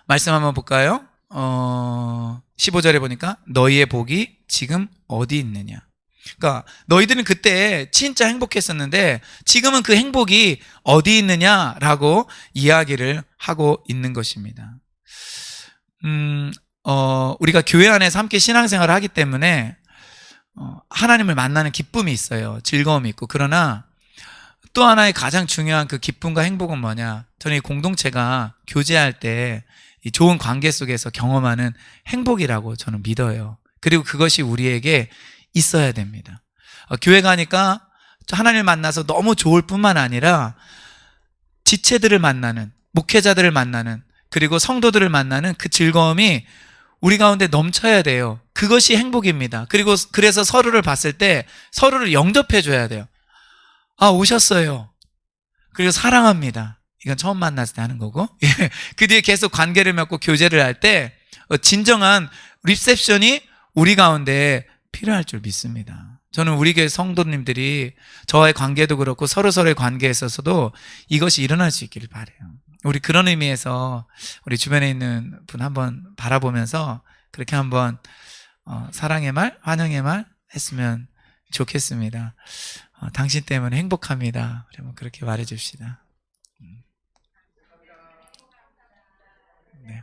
말씀 한번 볼까요? 15절에 보니까 너희의 복이 지금 어디 있느냐? 그러니까 너희들은 그때 진짜 행복했었는데 지금은 그 행복이 어디 있느냐라고 이야기를 하고 있는 것입니다. 우리가 교회 안에서 함께 신앙생활을 하기 때문에 하나님을 만나는 기쁨이 있어요. 즐거움이 있고. 그러나 또 하나의 가장 중요한 그 기쁨과 행복은 뭐냐? 저는 이 공동체가 교제할 때 이 좋은 관계 속에서 경험하는 행복이라고 저는 믿어요. 그리고 그것이 우리에게 있어야 됩니다. 교회 가니까 하나님을 만나서 너무 좋을 뿐만 아니라 지체들을 만나는, 목회자들을 만나는, 그리고 성도들을 만나는 그 즐거움이 우리 가운데 넘쳐야 돼요. 그것이 행복입니다. 그리고 그래서 서로를 봤을 때 서로를 영접해 줘야 돼요. 아, 오셨어요. 그리고 사랑합니다. 이건 처음 만났을 때 하는 거고. 그 뒤에 계속 관계를 맺고 교제를 할 때 진정한 리셉션이 우리 가운데 필요할 줄 믿습니다. 저는 우리 교회 성도님들이 저와의 관계도 그렇고 서로서로의 관계에 있어서도 이것이 일어날 수 있기를 바라요. 우리 그런 의미에서 우리 주변에 있는 분 한번 바라보면서 그렇게 한번 사랑의 말, 환영의 말 했으면 좋겠습니다. 당신 때문에 행복합니다. 그러면 그렇게 말해 줍시다. 네.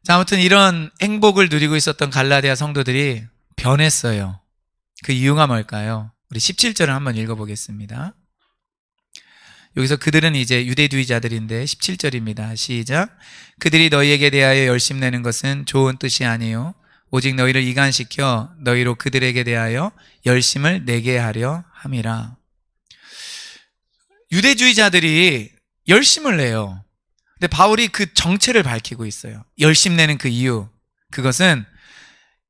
자, 아무튼 이런 행복을 누리고 있었던 갈라디아 성도들이 변했어요. 그 이유가 뭘까요? 우리 17절을 한번 읽어보겠습니다. 여기서 그들은 이제 유대주의자들인데 17절입니다. 시작. 그들이 너희에게 대하여 열심내는 것은 좋은 뜻이 아니요 오직 너희를 이간시켜 너희로 그들에게 대하여 열심을 내게 하려 함이라. 유대주의자들이 열심을 내요. 근데 바울이 그 정체를 밝히고 있어요. 열심내는 그 이유, 그것은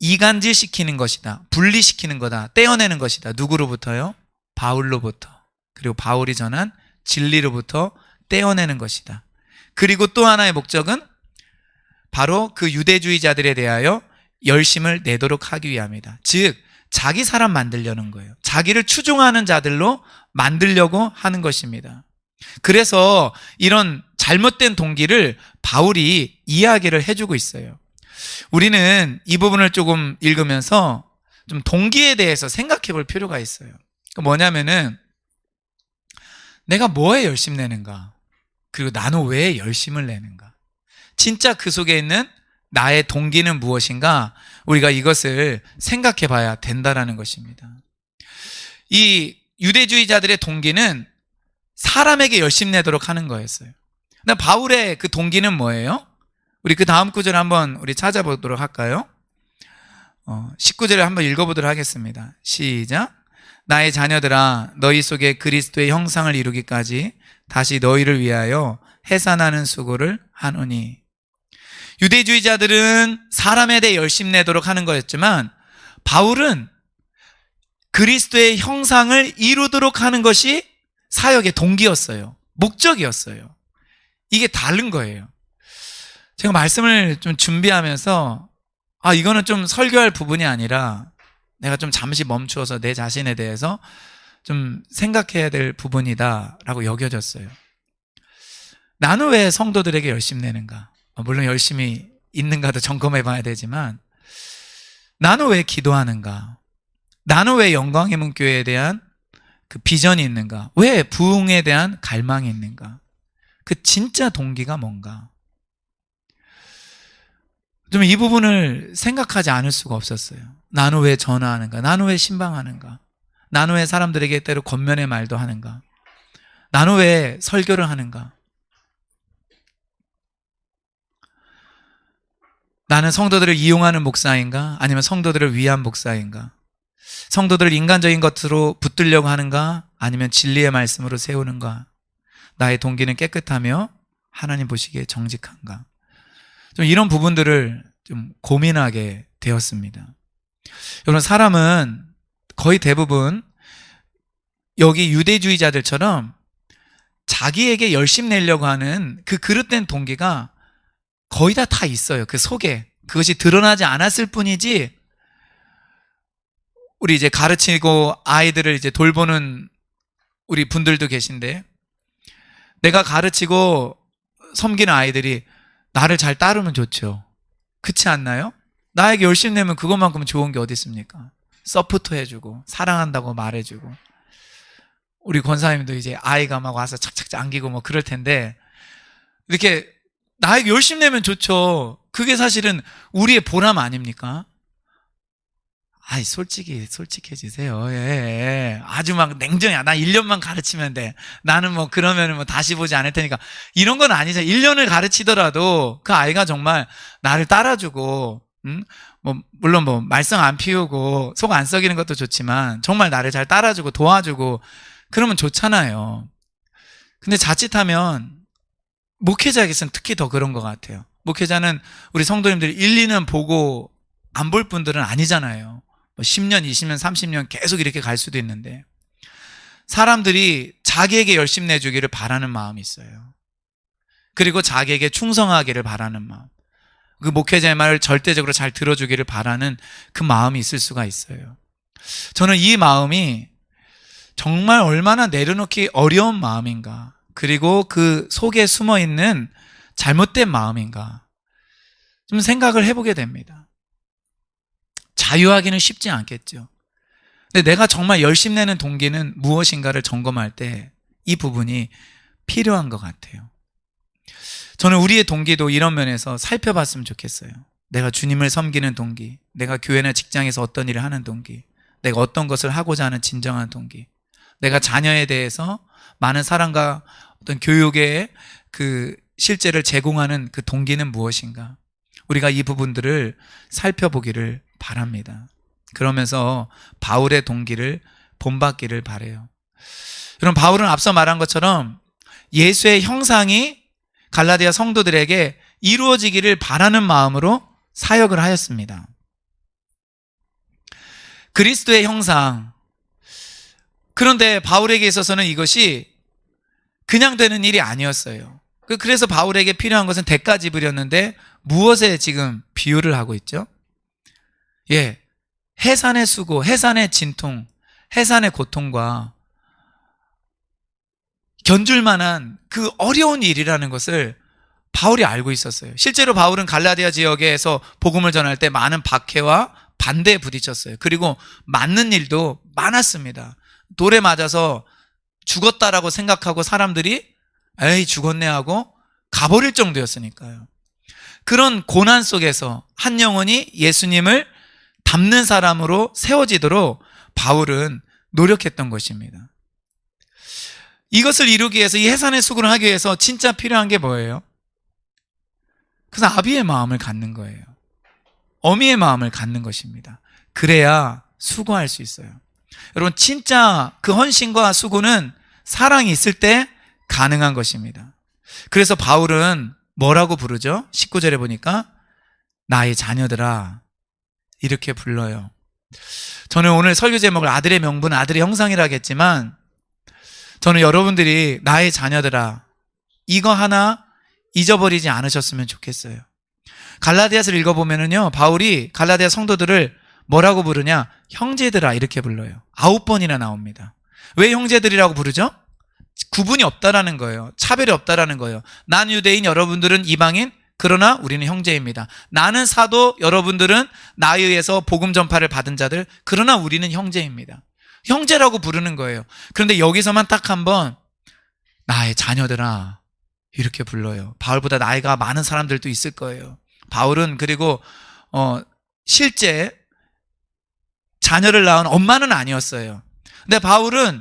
이간질시키는 것이다. 분리시키는 거다. 떼어내는 것이다. 누구로부터요? 바울로부터. 그리고 바울이 전한 진리로부터 떼어내는 것이다. 그리고 또 하나의 목적은 바로 그 유대주의자들에 대하여 열심을 내도록 하기 위함이다. 즉 자기 사람 만들려는 거예요. 자기를 추종하는 자들로 만들려고 하는 것입니다. 그래서 이런 잘못된 동기를 바울이 이야기를 해주고 있어요. 우리는 이 부분을 조금 읽으면서 좀 동기에 대해서 생각해 볼 필요가 있어요. 뭐냐면은 내가 뭐에 열심 내는가? 그리고 나는 왜 열심을 내는가? 진짜 그 속에 있는 나의 동기는 무엇인가? 우리가 이것을 생각해 봐야 된다라는 것입니다. 이 유대주의자들의 동기는 사람에게 열심 내도록 하는 거였어요. 근데 바울의 그 동기는 뭐예요? 우리 그 다음 구절 한번 우리 찾아보도록 할까요? 19절을 한번 읽어보도록 하겠습니다. 시작. 나의 자녀들아, 너희 속에 그리스도의 형상을 이루기까지 다시 너희를 위하여 해산하는 수고를 하노니. 유대주의자들은 사람에 대해 열심내도록 하는 거였지만 바울은 그리스도의 형상을 이루도록 하는 것이 사역의 동기였어요. 목적이었어요. 이게 다른 거예요. 제가 말씀을 좀 준비하면서 이거는 좀 설교할 부분이 아니라 내가 좀 잠시 멈추어서 내 자신에 대해서 좀 생각해야 될 부분이다 라고 여겨졌어요. 나는 왜 성도들에게 열심내는가? 물론 열심히 있는가도 점검해 봐야 되지만 나는 왜 기도하는가? 나는 왜 영광의 문교회에 대한 그 비전이 있는가? 왜 부흥에 대한 갈망이 있는가? 그 진짜 동기가 뭔가? 좀 이 부분을 생각하지 않을 수가 없었어요. 나는 왜 전화하는가? 나는 왜 신방하는가? 나는 왜 사람들에게 때로 권면의 말도 하는가? 나는 왜 설교를 하는가? 나는 성도들을 이용하는 목사인가? 아니면 성도들을 위한 목사인가? 성도들을 인간적인 것으로 붙들려고 하는가? 아니면 진리의 말씀으로 세우는가? 나의 동기는 깨끗하며 하나님 보시기에 정직한가? 좀 이런 부분들을 좀 고민하게 되었습니다. 여러분, 사람은 거의 대부분 여기 유대주의자들처럼 자기에게 열심 내려고 하는 그 그릇된 동기가 거의 다 있어요. 그 속에. 그것이 드러나지 않았을 뿐이지, 우리 이제 가르치고 아이들을 이제 돌보는 우리 분들도 계신데, 내가 가르치고 섬기는 아이들이 나를 잘 따르면 좋죠. 그렇지 않나요? 나에게 열심 내면 그것만큼 좋은 게 어디 있습니까? 서포트 해주고 사랑한다고 말해주고. 우리 권사님도 이제 아이가 막 와서 착착 안기고 뭐 그럴 텐데, 이렇게 나에게 열심 내면 좋죠. 그게 사실은 우리의 보람 아닙니까? 솔직해지세요. 예. 아주 막 냉정해. 나 1년만 가르치면 돼. 나는 뭐 그러면은 뭐 다시 보지 않을 테니까. 이런 건 아니죠. 1년을 가르치더라도 그 아이가 정말 나를 따라주고, 물론 뭐 말썽 안 피우고 속 안 썩이는 것도 좋지만 정말 나를 잘 따라주고 도와주고 그러면 좋잖아요. 근데 자칫하면 목회자에게서는 특히 더 그런 것 같아요. 목회자는 우리 성도님들이 1, 2년 보고 안 볼 분들은 아니잖아요. 10년, 20년, 30년 계속 이렇게 갈 수도 있는데, 사람들이 자기에게 열심 내주기를 바라는 마음이 있어요. 그리고 자기에게 충성하기를 바라는 마음, 그 목회자의 말을 절대적으로 잘 들어주기를 바라는 그 마음이 있을 수가 있어요. 저는 이 마음이 정말 얼마나 내려놓기 어려운 마음인가, 그리고 그 속에 숨어있는 잘못된 마음인가 좀 생각을 해보게 됩니다. 자유하기는 쉽지 않겠죠. 근데 내가 정말 열심 내는 동기는 무엇인가를 점검할 때 이 부분이 필요한 것 같아요. 저는 우리의 동기도 이런 면에서 살펴봤으면 좋겠어요. 내가 주님을 섬기는 동기, 내가 교회나 직장에서 어떤 일을 하는 동기, 내가 어떤 것을 하고자 하는 진정한 동기, 내가 자녀에 대해서 많은 사랑과 어떤 교육의 그 실제를 제공하는 그 동기는 무엇인가? 우리가 이 부분들을 살펴보기를 바랍니다. 그러면서 바울의 동기를 본받기를 바라요. 여러분, 바울은 앞서 말한 것처럼 예수의 형상이 갈라디아 성도들에게 이루어지기를 바라는 마음으로 사역을 하였습니다. 그리스도의 형상. 그런데 바울에게 있어서는 이것이 그냥 되는 일이 아니었어요. 그래서 바울에게 필요한 것은 대가 지불이었는데 무엇에 지금 비유를 하고 있죠? 해산의 수고, 해산의 진통, 해산의 고통과 견줄 만한 그 어려운 일이라는 것을 바울이 알고 있었어요. 실제로 바울은 갈라디아 지역에서 복음을 전할 때 많은 박해와 반대에 부딪혔어요. 그리고 맞는 일도 많았습니다. 돌에 맞아서 죽었다라고 생각하고 사람들이 에이 죽었네 하고 가버릴 정도였으니까요. 그런 고난 속에서 한 영혼이 예수님을 닮는 사람으로 세워지도록 바울은 노력했던 것입니다. 이것을 이루기 위해서, 이 해산의 수고를 하기 위해서 진짜 필요한 게 뭐예요? 그래서 아비의 마음을 갖는 거예요. 어미의 마음을 갖는 것입니다. 그래야 수고할 수 있어요. 여러분, 진짜 그 헌신과 수고는 사랑이 있을 때 가능한 것입니다. 그래서 바울은 뭐라고 부르죠? 19절에 보니까 나의 자녀들아 이렇게 불러요. 저는 오늘 설교 제목을 아들의 명분, 아들의 형상이라고 했지만 저는 여러분들이 나의 자녀들아 이거 하나 잊어버리지 않으셨으면 좋겠어요. 갈라디아서를 읽어보면은요, 바울이 갈라디아 성도들을 뭐라고 부르냐? 형제들아 이렇게 불러요. 9번이나 나옵니다. 왜 형제들이라고 부르죠? 구분이 없다라는 거예요. 차별이 없다라는 거예요. 난 유대인, 여러분들은 이방인, 그러나 우리는 형제입니다. 나는 사도, 여러분들은 나에 의해서 복음 전파를 받은 자들, 그러나 우리는 형제입니다. 형제라고 부르는 거예요. 그런데 여기서만 딱 한번 나의 자녀들아 이렇게 불러요. 바울보다 나이가 많은 사람들도 있을 거예요. 바울은 그리고 실제 자녀를 낳은 엄마는 아니었어요. 근데 바울은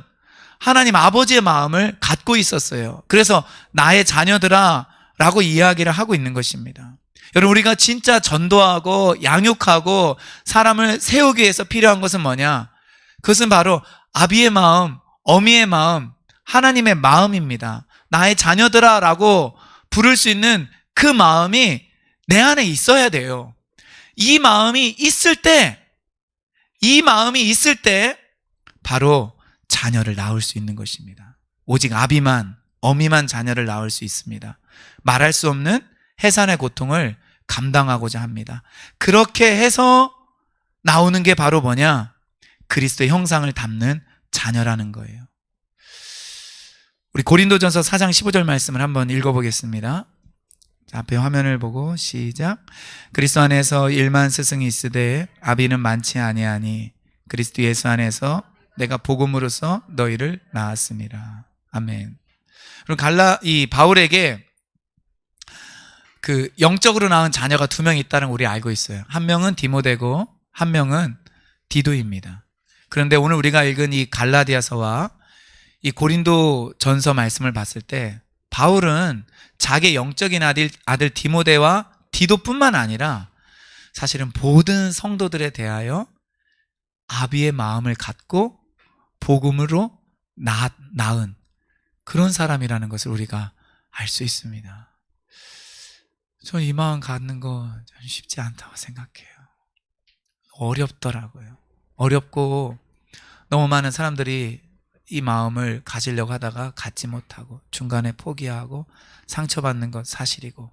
하나님 아버지의 마음을 갖고 있었어요. 그래서 나의 자녀들아 라고 이야기를 하고 있는 것입니다. 여러분, 우리가 진짜 전도하고 양육하고 사람을 세우기 위해서 필요한 것은 뭐냐? 그것은 바로 아비의 마음, 어미의 마음, 하나님의 마음입니다. 나의 자녀들아 라고 부를 수 있는 그 마음이 내 안에 있어야 돼요. 이 마음이 있을 때 바로 자녀를 낳을 수 있는 것입니다. 오직 아비만, 어미만 자녀를 낳을 수 있습니다. 말할 수 없는 해산의 고통을 감당하고자 합니다. 그렇게 해서 나오는 게 바로 뭐냐? 그리스도의 형상을 담는 자녀라는 거예요. 우리 고린도전서 4장 15절 말씀을 한번 읽어보겠습니다. 앞에 화면을 보고 시작. 그리스도 안에서 1만 스승이 있으되 아비는 많지 아니하니 그리스도 예수 안에서 내가 복음으로써 너희를 낳았습니다. 아멘. 그럼 이 바울에게 그 영적으로 낳은 자녀가 2명 있다는 걸 우리 알고 있어요. 한 명은 디모데고 한 명은 디도입니다. 그런데 오늘 우리가 읽은 이 갈라디아서와 이 고린도 전서 말씀을 봤을 때 바울은 자기의 영적인 아들 디모데와 디도뿐만 아니라 사실은 모든 성도들에 대하여 아비의 마음을 갖고 복음으로 낳은 그런 사람이라는 것을 우리가 알 수 있습니다. 저는 이 마음 갖는 거 쉽지 않다고 생각해요. 어렵더라고요. 어렵고 너무 많은 사람들이 이 마음을 가지려고 하다가 갖지 못하고 중간에 포기하고 상처받는 건 사실이고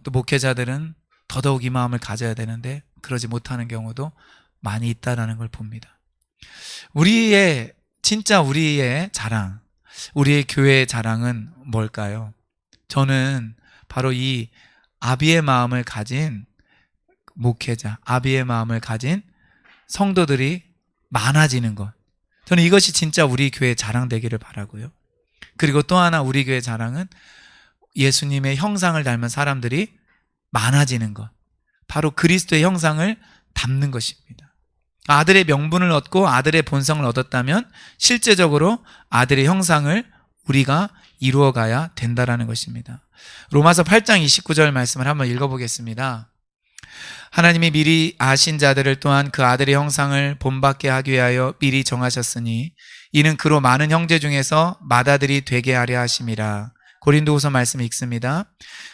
또 목회자들은 더더욱 이 마음을 가져야 되는데 그러지 못하는 경우도 많이 있다는 걸 봅니다. 진짜 우리의 자랑, 우리의 교회의 자랑은 뭘까요? 저는 바로 이 아비의 마음을 가진 목회자, 아비의 마음을 가진 성도들이 많아지는 것. 저는 이것이 진짜 우리 교회의 자랑 되기를 바라고요. 그리고 또 하나 우리 교회의 자랑은 예수님의 형상을 닮은 사람들이 많아지는 것. 바로 그리스도의 형상을 담는 것입니다. 아들의 명분을 얻고 아들의 본성을 얻었다면 실제적으로 아들의 형상을 우리가 이루어가야 된다라는 것입니다. 로마서 8장 29절 말씀을 한번 읽어보겠습니다. 하나님이 미리 아신 자들을 또한 그 아들의 형상을 본받게 하기 위하여 미리 정하셨으니 이는 그로 많은 형제 중에서 맏아들이 되게 하려 하심이라. 고린도후서 말씀 읽습니다.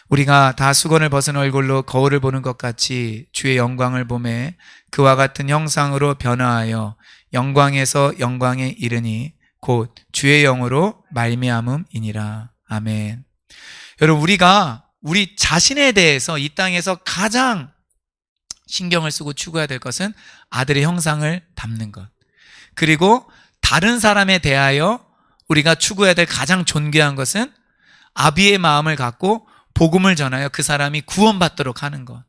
우리가 다 수건을 벗은 얼굴로 거울을 보는 것 같이 주의 영광을 보매 그와 같은 형상으로 변화하여 영광에서 영광에 이르니 곧 주의 영으로 말미암음이니라. 아멘. 여러분, 우리가 우리 자신에 대해서 이 땅에서 가장 신경을 쓰고 추구해야 될 것은 아들의 형상을 담는 것. 그리고 다른 사람에 대하여 우리가 추구해야 될 가장 존귀한 것은 아비의 마음을 갖고 복음을 전하여 그 사람이 구원받도록 하는 것.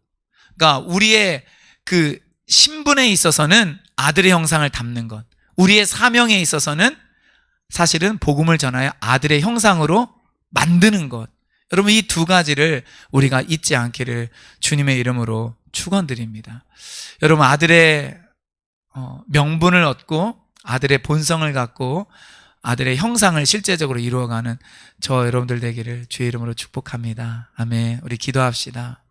그러니까 우리의 그 신분에 있어서는 아들의 형상을 담는 것. 우리의 사명에 있어서는 사실은 복음을 전하여 아들의 형상으로 만드는 것. 여러분, 이 2가지를 우리가 잊지 않기를 주님의 이름으로 축원드립니다. 여러분, 아들의 명분을 얻고 아들의 본성을 갖고 아들의 형상을 실제적으로 이루어가는 저 여러분들 되기를 주의 이름으로 축복합니다. 아멘. 우리 기도합시다.